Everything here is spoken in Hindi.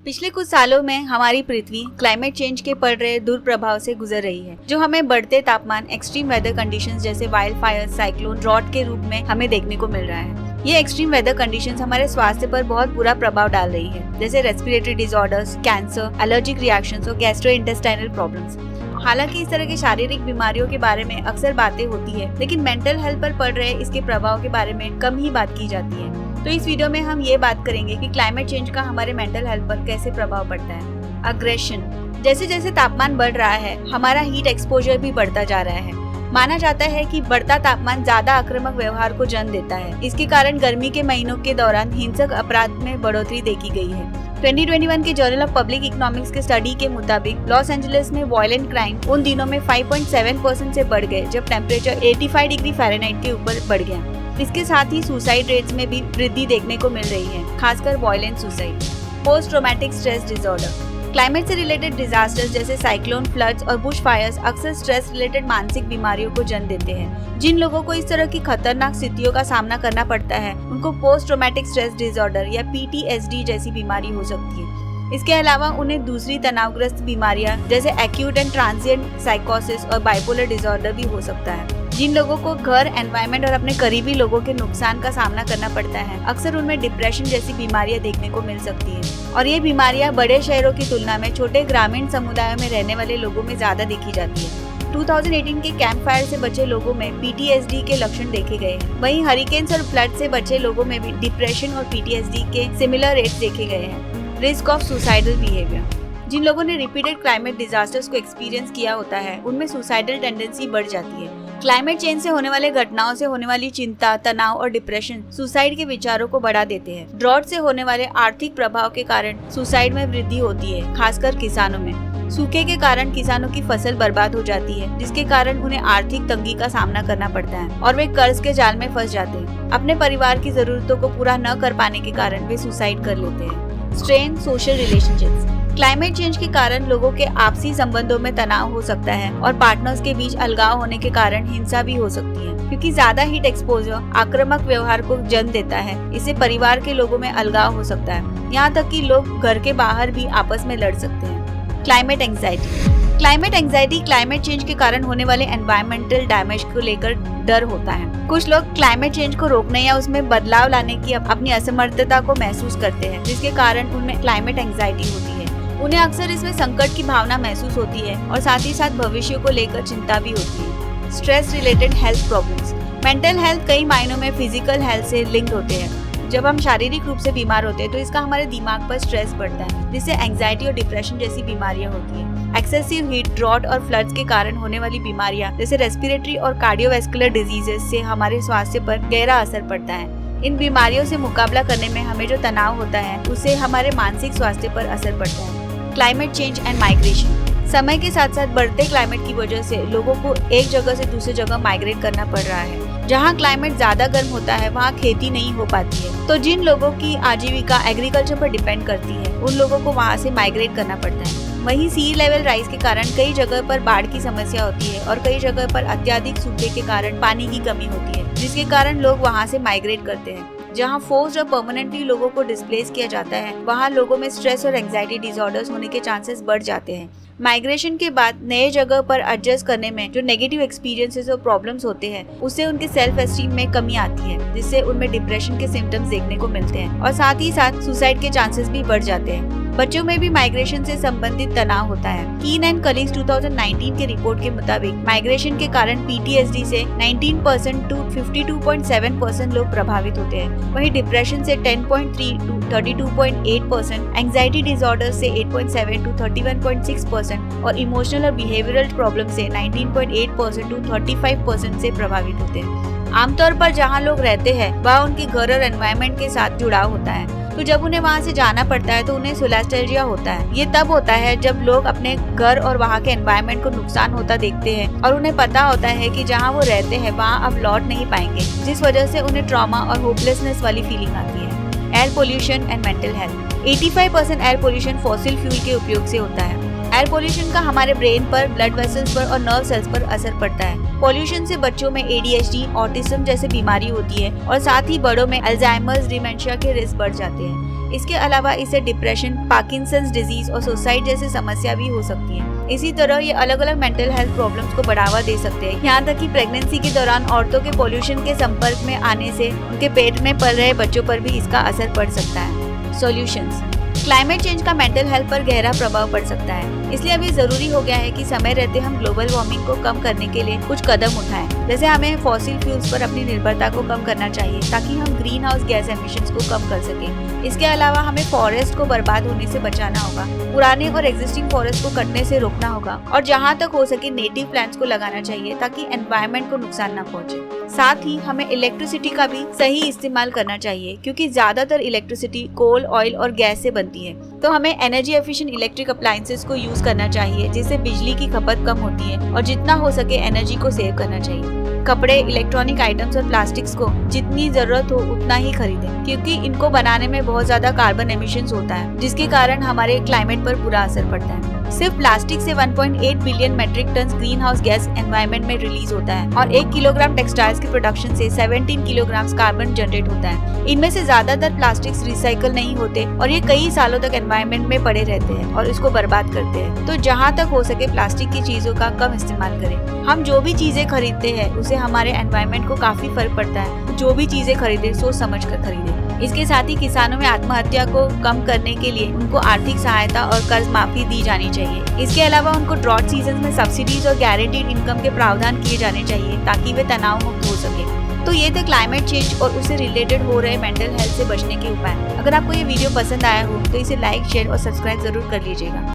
पिछले कुछ सालों में हमारी पृथ्वी क्लाइमेट चेंज के पड़ रहे दुष्प्रभाव से गुजर रही है, जो हमें बढ़ते तापमान, एक्सट्रीम वेदर कंडीशंस जैसे वाइल्ड फायर, साइक्लोन, ड्रॉट के रूप में हमें देखने को मिल रहा है। ये एक्सट्रीम वेदर कंडीशंस हमारे स्वास्थ्य पर बहुत बुरा प्रभाव डाल रही है, जैसे respiratory disorders, cancer, allergic reactions और गैस्ट्रोइंटेस्टाइनल प्रॉब्लम्स। हालांकि इस तरह की शारीरिक बीमारियों के बारे में अक्सर बातें होती है, लेकिन मेंटल हेल्थ पर पड़ रहे इसके प्रभाव के बारे में कम ही बात की जाती है। तो इस वीडियो में हम ये बात करेंगे कि क्लाइमेट चेंज का हमारे मेंटल हेल्थ पर कैसे प्रभाव पड़ता है। अग्रेशन। जैसे जैसे तापमान बढ़ रहा है, हमारा हीट एक्सपोजर भी बढ़ता जा रहा है। माना जाता है कि बढ़ता तापमान ज्यादा आक्रामक व्यवहार को जन्म देता है। इसके कारण गर्मी के महीनों के दौरान हिंसक अपराध में बढ़ोतरी देखी गई है। 2021 के जर्नल ऑफ पब्लिक इकोनॉमिक्स के स्टडी के मुताबिक लॉस एंजलिस में वायलेंट क्राइम उन दिनों में 5.7% से बढ़ गए जब टेम्परेचर 85 डिग्री फ़ारेनहाइट के ऊपर बढ़ गया। इसके साथ ही सुसाइड रेट्स में भी वृद्धि देखने को मिल रही है, खासकर violent suicide. Post traumatic stress disorder. Climate से रिलेटेड डिजास्टर्स जैसे साइक्लोन, फ्लड्स और बुश फायर्स अक्सर स्ट्रेस रिलेटेड मानसिक बीमारियों को जन्म देते हैं। जिन लोगों को इस तरह की खतरनाक स्थितियों का सामना करना पड़ता है, उनको पोस्ट ट्रॉमेटिक स्ट्रेस डिसऑर्डर या PTSD जैसी बीमारी हो सकती है। इसके अलावा उन्हें दूसरी तनावग्रस्त बीमारियां जैसे एक्यूट एंड ट्रांजिएंट साइकोसिस और बाइपोलर डिसऑर्डर भी हो सकता है। जिन लोगों को घर, एनवायरनमेंट और अपने करीबी लोगों के नुकसान का सामना करना पड़ता है, अक्सर उनमें डिप्रेशन जैसी बीमारियां देखने को मिल सकती हैं। और ये बीमारियां बड़े शहरों की तुलना में छोटे ग्रामीण समुदायों में रहने वाले लोगों में ज्यादा देखी जाती है। 2018 के कैंप फायर से बचे लोगों में PTSD के लक्षण देखे गए हैं। वहीं हरिकेन्स और फ्लड से बचे लोगों में भी डिप्रेशन और PTSD के सिमिलर रेट्स देखे गए हैं। Risk of suicidal behaviour. जिन लोगों ने रिपीटेड क्लाइमेट डिजास्टर्स को एक्सपीरियंस किया होता है, उनमें सुसाइडल टेंडेंसी बढ़ जाती है। क्लाइमेट चेंज से होने वाले घटनाओं से होने वाली चिंता, तनाव और डिप्रेशन सुसाइड के विचारों को बढ़ा देते हैं। ड्रॉट से होने वाले आर्थिक प्रभाव के कारण सुसाइड में वृद्धि होती है, खासकर किसानों में। सूखे के कारण किसानों की फसल बर्बाद हो जाती है, जिसके कारण उन्हें आर्थिक तंगी का सामना करना पड़ता है और वे कर्ज के जाल में फंस जाते हैं। अपने परिवार की जरूरतों को पूरा न कर पाने के कारण वे सुसाइड कर लेते हैं। Strain social relationships. Climate change के कारण लोगों के आपसी संबंधों में तनाव हो सकता है और पार्टनर्स के बीच अलगाव होने के कारण हिंसा भी हो सकती है, क्योंकि ज्यादा हीट एक्सपोजर आक्रामक व्यवहार को जन्म देता है। इससे परिवार के लोगों में अलगाव हो सकता है, यहाँ तक कि लोग घर के बाहर भी आपस में लड़ सकते हैं। Climate anxiety. Climate anxiety climate change के कारण होने वाले एनवायरमेंटल डैमेज को लेकर डर होता है। कुछ लोग क्लाइमेट चेंज को रोकने या उसमें बदलाव लाने की अपनी असमर्थता को महसूस करते हैं, जिसके कारण उनमें क्लाइमेट एंग्जाइटी होती है। उन्हें अक्सर इसमें संकट की भावना महसूस होती है और साथ ही साथ भविष्य को लेकर चिंता भी होती है। Stress related health problems. Mental health कई मायनों में फिजिकल हेल्थ से लिंक्ड होते हैं। जब हम शारीरिक रूप से बीमार होते हैं तो इसका हमारे दिमाग पर स्ट्रेस बढ़ता है, जिससे एंग्जाइटी और डिप्रेशन जैसी बीमारियां होती हैं। एक्सेसिव हीट, ड्रॉट और फ्लड्स के कारण होने वाली बीमारियां जैसे रेस्पिरेटरी और कार्डियोवैस्कुलर डिजीजेस से हमारे स्वास्थ्य पर गहरा असर पड़ता है। इन बीमारियों से मुकाबला करने में हमें जो तनाव होता है, उससे हमारे मानसिक स्वास्थ्य पर असर पड़ता है। Climate change and migration. समय के साथ साथ बढ़ते क्लाइमेट की वजह से लोगों को एक जगह से दूसरी जगह माइग्रेट करना पड़ रहा है। जहाँ क्लाइमेट ज्यादा गर्म होता है, वहाँ खेती नहीं हो पाती है, तो जिन लोगों की आजीविका एग्रीकल्चर पर डिपेंड करती है, उन लोगों को वहाँ से माइग्रेट करना पड़ता है। वहीं सी लेवल राइज के कारण कई जगह पर बाढ़ की समस्या होती है और कई जगह पर अत्यधिक सूखे के कारण पानी की कमी होती है, जिसके कारण लोग वहाँ से माइग्रेट करते हैं। जहाँ फोर्स्ड और परमानेंटली लोगों को डिस्प्लेस किया जाता है, वहाँ लोगों में स्ट्रेस और एंग्जाइटी डिसऑर्डर्स होने के चांसेस बढ़ जाते हैं। माइग्रेशन के बाद नए जगह पर एडजस्ट करने में जो नेगेटिव एक्सपीरियंसेस और प्रॉब्लम्स होते हैं, उससे उनके सेल्फ एस्टीम में कमी आती है, जिससे उनमें डिप्रेशन के सिम्टम्स देखने को मिलते हैं और साथ ही साथ सुसाइड के चांसेस भी बढ़ जाते हैं। बच्चों में भी माइग्रेशन से संबंधित तनाव होता है। कीन एंड कलीग्स 2019 के रिपोर्ट के मुताबिक माइग्रेशन के कारण PTSD से 19% टू 52.7% लोग प्रभावित होते हैं। वहीं डिप्रेशन से 10.3 टू 32.8%, एंग्जाइटी डिसऑर्डर से 8.7 टू 31.6% और इमोशनल और बिहेवियरल प्रॉब्लम से 19.8% टू 35% से प्रभावित होते हैं। आमतौर पर जहाँ लोग रहते हैं, वहाँ उनके घर और एनवायरनमेंट के साथ जुड़ाव होता है, तो जब उन्हें वहाँ से जाना पड़ता है तो उन्हें सोलास्टेल्जिया होता है। ये तब होता है जब लोग अपने घर और वहाँ के एनवायरनमेंट को नुकसान होता देखते हैं और उन्हें पता होता है कि जहाँ वो रहते हैं वहाँ अब लौट नहीं पाएंगे, जिस वजह से उन्हें ट्रॉमा और होपलेसनेस वाली फीलिंग आती है। Air pollution and mental health. 85% air pollution fossil fuel के उपयोग से होता है। एयर पोल्यूशन का हमारे ब्रेन पर, ब्लड वेसल्स पर और नर्व सेल्स पर असर पड़ता है। पोल्यूशन से बच्चों में ADHD, ऑटिज्म जैसे बीमारी होती है और साथ ही बड़ों में अल्जाइमर्स, डिमेंशिया के रिस्क बढ़ जाते हैं। इसके अलावा इससे डिप्रेशन, पार्किंसंस डिजीज और सुसाइड जैसी समस्या भी हो सकती है। इसी तरह ये अलग अलग मेंटल हेल्थ प्रॉब्लम्स को बढ़ावा दे सकते हैं। यहाँ तक कि प्रेगनेंसी के दौरान औरतों के पोल्यूशन के संपर्क में आने से उनके पेट में पल रहे बच्चों पर भी इसका असर पड़ सकता है। सॉल्यूशंस। क्लाइमेट चेंज का मेंटल हेल्थ पर गहरा प्रभाव पड़ सकता है, इसलिए अभी जरूरी हो गया है कि समय रहते हम ग्लोबल वार्मिंग को कम करने के लिए कुछ कदम उठाएं। जैसे हमें फॉसिल फ्यूल्स पर अपनी निर्भरता को कम करना चाहिए ताकि हम ग्रीन हाउस गैस एमिशंस को कम कर सकें। इसके अलावा हमें फॉरेस्ट को बर्बाद होने से बचाना होगा, पुराने और एग्जिस्टिंग फॉरेस्ट को कटने से रोकना होगा और जहाँ तक हो सके नेटिव प्लांट्स को लगाना चाहिए ताकि एनवायरनमेंट को नुकसान न पहुँचे। साथ ही हमें इलेक्ट्रिसिटी का भी सही इस्तेमाल करना चाहिए, क्योंकि ज्यादातर इलेक्ट्रिसिटी कोल, ऑयल और गैस से बनती है। तो हमें एनर्जी एफिशिएंट इलेक्ट्रिक अप्लायंसेस को यूज करना चाहिए, जिससे बिजली की खपत कम होती है और जितना हो सके एनर्जी को सेव करना चाहिए। कपड़े, इलेक्ट्रॉनिक आइटम्स और प्लास्टिक्स को जितनी जरूरत हो उतना ही खरीदें, क्योंकि इनको बनाने में बहुत ज्यादा कार्बन एमिशंस होता है, जिसके कारण हमारे क्लाइमेट पर बुरा असर पड़ता है। सिर्फ प्लास्टिक से 1.8 billion metric ton green house gas environment में रिलीज होता है और 1 किलोग्राम टेक्सटाइल्स के प्रोडक्शन से 17 किलोग्राम कार्बन जनरेट होता है। इनमें से ज्यादातर प्लास्टिक्स रिसाइकल नहीं होते और ये कई सालों तक एनवायरनमेंट में पड़े रहते हैं और इसको बर्बाद करते हैं। तो जहाँ तक हो सके प्लास्टिक की चीजों का कम इस्तेमाल करें। हम जो भी चीजें खरीदते हैं उसे हमारे एनवायरनमेंट को काफी फर्क पड़ता है। जो भी चीजें खरीदे सोच समझ कर खरीदे। इसके साथ ही किसानों में आत्महत्या को कम करने के लिए उनको आर्थिक सहायता और कर्ज माफी दी जानी चाहिए। इसके अलावा उनको ड्रॉट सीजन में सब्सिडीज और गारंटीड इनकम के प्रावधान किए जाने चाहिए ताकि वे तनाव मुक्त हो सके। तो ये थे क्लाइमेट चेंज और उससे रिलेटेड हो रहे मेंटल हेल्थ से बचने के उपाय। अगर आपको ये वीडियो पसंद आया हो तो इसे लाइक, शेयर और सब्सक्राइब जरूर कर लीजिएगा।